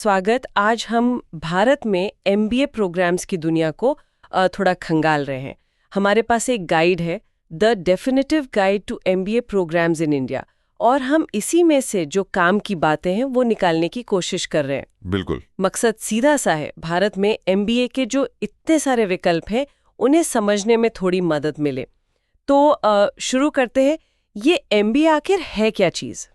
स्वागत। आज हम भारत में एमबीए प्रोग्राम्स की दुनिया को थोड़ा खंगाल रहे हैं। हमारे पास एक गाइड है, the definitive guide to MBA programs in India, और हम इसी में से जो काम की बातें हैं वो निकालने की कोशिश कर रहे हैं। बिल्कुल। मकसद सीधा सा है, भारत में एमबीए के जो इतने सारे विकल्प हैं उन्हें समझने में थोड़ी मदद मिले। तो शुरू करते हैं, ये एमबीए आखिर है क्या चीज?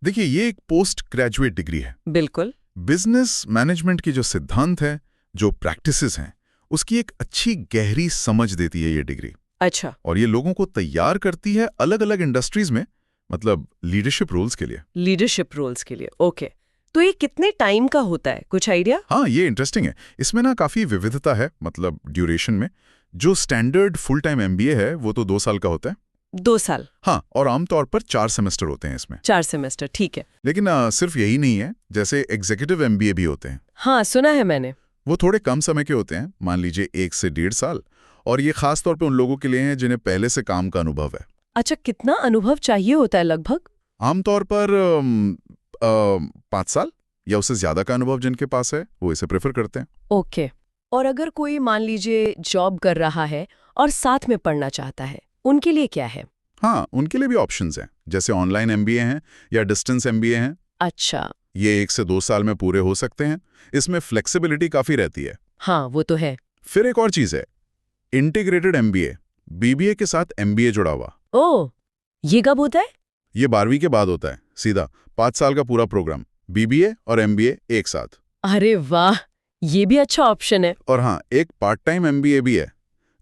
देखिए, ये एक पोस्ट ग्रेजुएट डिग्री है। बिल्कुल। बिजनेस मैनेजमेंट की जो सिद्धांत है, जो प्रैक्टिसेस हैं, उसकी एक अच्छी गहरी समझ देती है ये डिग्री। अच्छा। और ये लोगों को तैयार करती है अलग अलग इंडस्ट्रीज में, मतलब लीडरशिप रोल्स के लिए। लीडरशिप रोल्स के लिए, ओके। तो ये कितने टाइम का होता है, कुछ आइडिया? हाँ, ये इंटरेस्टिंग है। इसमें ना काफी विविधता है, मतलब ड्यूरेशन में। जो स्टैंडर्ड फुल टाइम एमबीए है वो तो 2 साल का होता है। 2 साल? हाँ, और आमतौर पर 4 सेमेस्टर होते हैं इसमें। 4 सेमेस्टर, ठीक है। लेकिन सिर्फ यही नहीं है, जैसे एग्जीक्यूटिव एमबीए भी होते हैं। हाँ, सुना है मैंने। वो थोड़े कम समय के होते हैं, मान लीजिए 1 से 1.5 साल, और ये खास तौर पे उन लोगों के लिए हैं जिन्हें पहले से काम का अनुभव है। अच्छा, कितना अनुभव चाहिए होता है लगभग? आमतौर पर 5 साल या उससे ज्यादा का अनुभव जिनके पास है वो इसे प्रेफर करते हैं। ओके। और अगर कोई मान लीजिए जॉब कर रहा है और साथ में पढ़ना चाहता है, उनके लिए क्या है? हाँ, उनके लिए भी ऑप्शंस हैं, जैसे ऑनलाइन एमबीए हैं या डिस्टेंस एमबीए हैं। अच्छा। ये 1 से 2 साल में पूरे हो सकते हैं। इसमें फ्लेक्सिबिलिटी काफी रहती है। हाँ, वो तो है। फिर एक और चीज है, इंटीग्रेटेड एमबीए, बीबीए के साथ एमबीए जुड़ा हुआ। ओह, ये कब होता है? ये 12वीं के बाद होता है, सीधा 5 साल का पूरा प्रोग्राम, बीबीए और एमबीए एक साथ। अरे वाह, ये भी अच्छा ऑप्शन है। और हाँ, एक पार्ट टाइम एमबीए भी है।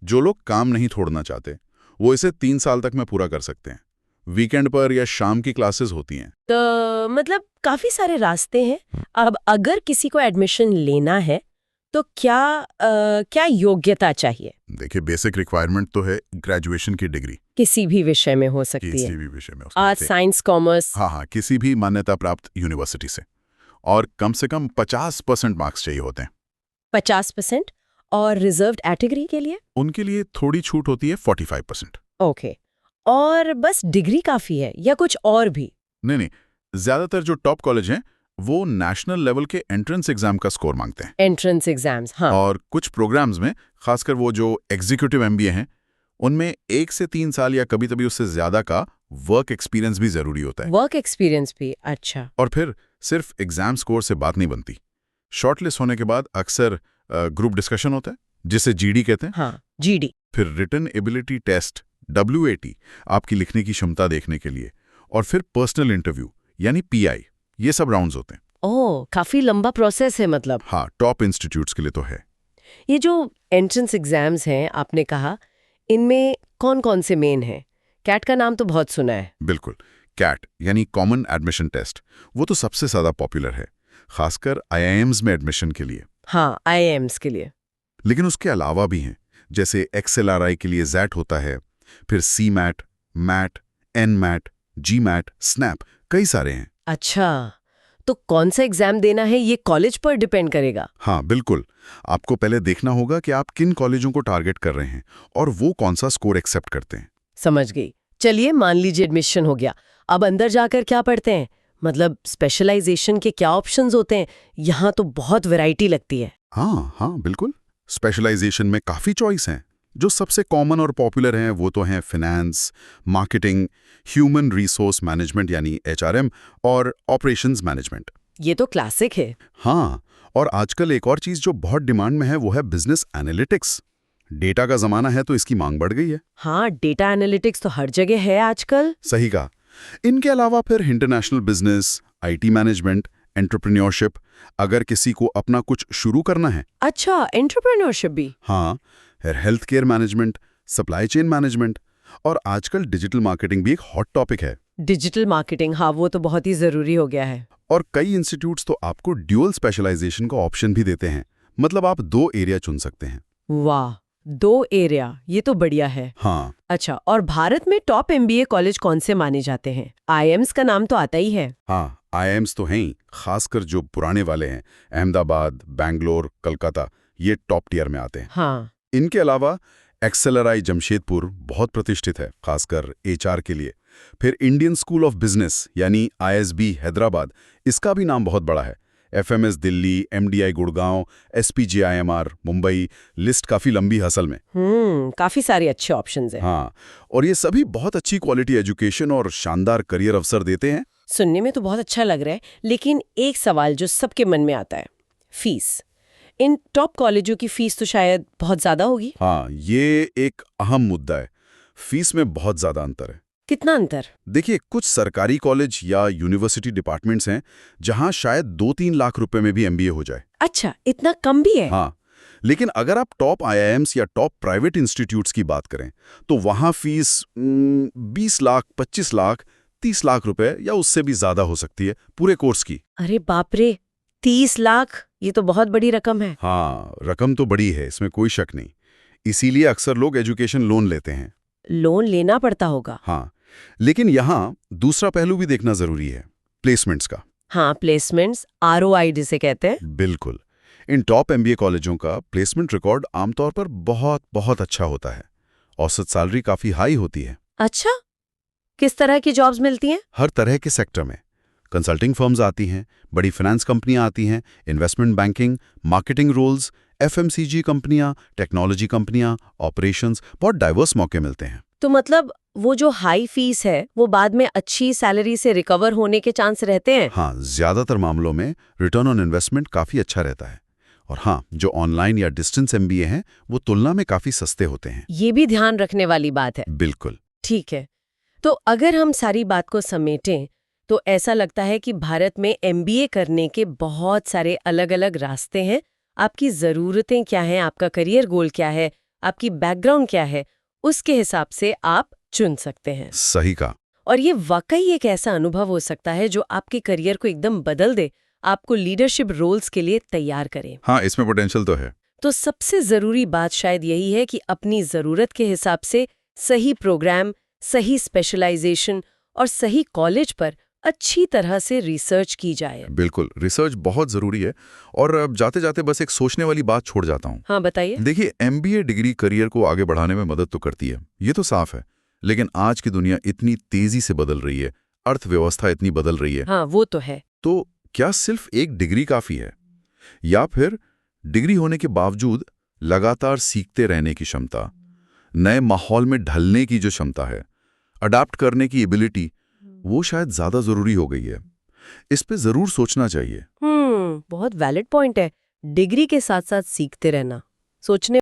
जो लोग काम नहीं छोड़ना चाहते वो इसे 3 साल तक में पूरा कर सकते हैं। वीकेंड पर या शाम की क्लासेस होती हैं। तो मतलब काफी सारे रास्ते हैं। अब अगर किसी को एडमिशन लेना है तो क्या योग्यता चाहिए? देखिए, बेसिक रिक्वायरमेंट तो है ग्रेजुएशन की डिग्री। किसी भी विषय में हो सकती किसी है? भी विषय में हो आर्ट्स, सकती है। Science, commerce? हाँ, किसी भी मान्यता प्राप्त यूनिवर्सिटी से। और कम से कम 50% मार्क्स चाहिए होते हैं। 50%? और रिजर्व्ड कैटेगरी के लिए? उनके लिए थोड़ी छूट होती है, 45%। ओके। और बस डिग्री काफी है या कुछ और भी? नहीं, ज्यादातर जो टॉप कॉलेज हैं वो नेशनल लेवल के एंट्रेंस एग्जाम का स्कोर मांगते हैं। एंट्रेंस एग्जाम्स, हाँ। और कुछ प्रोग्राम्स में, खासकर वो जो एग्जीक्यूटिव एमबीए हैं, उनमें 1 से 3 साल या कभी-कभी उससे ज्यादा का वर्क एक्सपीरियंस भी जरूरी होता है। वर्क एक्सपीरियंस भी? अच्छा। और फिर सिर्फ एग्जाम स्कोर से बात नहीं बनती। शॉर्टलिस्ट होने के बाद अक्सर ग्रुप डिस्कशन होता है, जिसे जीडी कहते हैं। हाँ, जीडी। फिर रिटन एबिलिटी टेस्ट, WAT, आपकी लिखने की क्षमता देखने के लिए। और फिर पर्सनल इंटरव्यू यानी PI, ये सब राउंड्स होते हैं। ओह, काफी लंबा प्रोसेस है मतलब। हाँ, टॉप इंस्टीट्यूट्स के लिए तो है। ये जो एंट्रेंस एग्जाम्स हैं आपने कहा, इनमें कौन कौन से मेन हैं? कैट का नाम तो बहुत सुना है। बिल्कुल। कैट यानी कॉमन एडमिशन टेस्ट, वो तो सबसे ज्यादा पॉपुलर है, खासकर IIMs में एडमिशन के लिए। हाँ, IIMs के लिए। लेकिन उसके अलावा भी हैं, जैसे XLRI के लिए ZAT होता है, फिर CMAT, MAT, NMAT, GMAT, SNAP, कई सारे हैं। अच्छा, तो कौन सा एग्जाम देना है ये कॉलेज पर डिपेंड करेगा? हाँ, बिल्कुल। आपको पहले देखना होगा कि आप किन कॉलेजों को टारगेट कर रहे हैं और वो कौन सा स्कोर एक्सेप्ट करते हैं। समझ गई। चलिए, मान लीजिए एडमिशन हो गया, अब अंदर जाकर क्या पढ़ते हैं? मतलब स्पेशलाइजेशन के क्या ऑप्शंस होते हैं? यहाँ तो बहुत वैरायटी लगती है। हाँ, बिल्कुल। स्पेशलाइजेशन में काफ़ी चॉइस हैं। जो सबसे कॉमन और पॉपुलर हैं वो तो हैं finance, marketing, human resource management यानी HRM, और ऑपरेशंस मैनेजमेंट। ये तो क्लासिक है। हाँ, और आजकल एक और चीज़ जो बहुत डिमांड में है वो है बिजनेस एनालिटिक्स। डेटा का ज़माना है तो इसकी मांग बढ़ गई है। हाँ, डेटा एनालिटिक्स तो हर जगह है आजकल। सही कहा। इनके अलावा फिर international business, IT management, entrepreneurship, अगर किसी को अपना कुछ शुरू करना है। अच्छा, एंटरप्रेन्योरशिप भी? हाँ, फिर health care management, supply chain management, और आजकल डिजिटल मार्केटिंग भी एक हॉट टॉपिक है। डिजिटल मार्केटिंग, हाँ, वो तो बहुत ही जरूरी हो गया है। और कई इंस्टीट्यूट्स तो आपको ड्यूअल स्पेशलाइजेशन का ऑप्शन भी देते हैं, मतलब आप 2 एरिया चुन सकते हैं। वाह, 2 एरिया, ये तो बढ़िया है। हाँ। अच्छा, और भारत में टॉप MBA कॉलेज कौन से माने जाते हैं? IIMs का नाम तो आता ही है। हाँ, IIMs तो हैं ही, खासकर जो पुराने वाले हैं, अहमदाबाद, बैंगलोर, कलकत्ता, ये टॉप टियर में आते हैं। हाँ। इनके अलावा XLRI जमशेदपुर बहुत प्रतिष्ठित है, खासकर HR के लिए। फिर इंडियन स्कूल ऑफ बिजनेस यानी ISB हैदराबाद, इसका भी नाम बहुत बड़ा है। FMS Delhi, MDI Gurgaon, SPJIMR Mumbai, list काफ़ी लंबी असल में। काफी सारे अच्छे ऑप्शंस हैं। हाँ, और ये सभी बहुत अच्छी क्वालिटी एजुकेशन और शानदार करियर अवसर देते हैं। सुनने में तो बहुत अच्छा लग रहा है, लेकिन एक सवाल जो सबके मन में आता है, फीस। इन टॉप कॉलेजों की फीस तो शायद बहुत ज्यादा होगी। हाँ, ये एक अहम मुद्दा है। फीस में बहुत ज़्यादा अंतर है। कितना अंतर? देखिए, कुछ सरकारी कॉलेज या यूनिवर्सिटी डिपार्टमेंट्स हैं जहां शायद 2-3 लाख रुपए में भी MBA हो जाए। अच्छा, इतना कम भी है? हाँ, लेकिन अगर आप टॉप IIMs या टॉप प्राइवेट इंस्टीट्यूट्स की बात करें तो वहां फीस 20 लाख, 25 लाख, 30 लाख रुपए या उससे भी ज्यादा हो सकती है पूरे कोर्स की। अरे बाप रे, 30 लाख! ये तो बहुत बड़ी रकम है। हाँ, रकम तो बड़ी है, इसमें कोई शक नहीं। इसीलिए अक्सर लोग एजुकेशन लोन लेते हैं। लोन लेना पड़ता होगा। हाँ, लेकिन यहाँ दूसरा पहलू भी देखना जरूरी है, प्लेसमेंट्स का। हाँ, प्लेसमेंट्स, ROI जिसे कहते हैं। बिल्कुल। इन टॉप MBA कॉलेजों का प्लेसमेंट रिकॉर्ड आमतौर पर बहुत बहुत अच्छा होता है। औसत सैलरी काफी हाई होती है। अच्छा, किस तरह की जॉब्स मिलती हैं? हर तरह के सेक्टर में कंसल्टिंग फर्म्स आती हैं, बड़ी फाइनेंस कंपनियां आती हैं, investment banking, marketing roles, FMCG कंपनियां, टेक्नोलॉजी कंपनियां, ऑपरेशंस, बहुत डाइवर्स मौके मिलते हैं। तो मतलब वो जो हाई फीस है वो बाद में अच्छी सैलरी से रिकवर होने के चांस रहते हैं? हाँ, ज्यादातर मामलों में रिटर्न ऑन इन्वेस्टमेंट काफी अच्छा रहता है। और हाँ, जो ऑनलाइन या डिस्टेंस MBA हैं वो तुलना में काफी सस्ते होते हैं। ये भी ध्यान रखने वाली बात है। बिल्कुल। ठीक है, तो अगर हम सारी बात को समेटें तो ऐसा लगता है कि भारत में MBA करने के बहुत सारे अलग-अलग रास्ते हैं। आपकी ज़रूरतें क्या हैं, आपका करियर गोल क्या है, आपकी बैकग्राउंड क्या है, उसके हिसाब से आप चुन सकते हैं। सही कहा। और ये वाकई एक ऐसा अनुभव हो सकता है जो आपके करियर को एकदम बदल दे, आपको लीडरशिप रोल्स के लिए तैयार करे। हाँ, इसमें पोटेंशियल तो है। तो सबसे ज़रूरी बात शायद यही है कि अपनी ज़रूरत के हिसाब से सही प्रोग्राम, सही स्पेशलाइजेशन और सही कॉलेज पर अच्छी तरह से रिसर्च की जाए। बिल्कुल, रिसर्च बहुत जरूरी है। और अब जाते जाते बस एक सोचने वाली बात छोड़ जाता हूँ। हाँ, बताइए। देखिए, MBA डिग्री करियर को आगे बढ़ाने में मदद तो करती है, ये तो साफ है। लेकिन आज की दुनिया इतनी तेजी से बदल रही है, अर्थव्यवस्था इतनी बदल रही है, हाँ, वो तो है। तो क्या सिर्फ एक डिग्री काफी है, या फिर डिग्री होने के बावजूद लगातार सीखते रहने की क्षमता, नए माहौल में ढलने की जो क्षमता है, अडाप्ट करने की एबिलिटी, वो शायद ज्यादा जरूरी हो गई है। इस पे जरूर सोचना चाहिए। बहुत वैलिड पॉइंट है। डिग्री के साथ साथ सीखते रहना, सोचने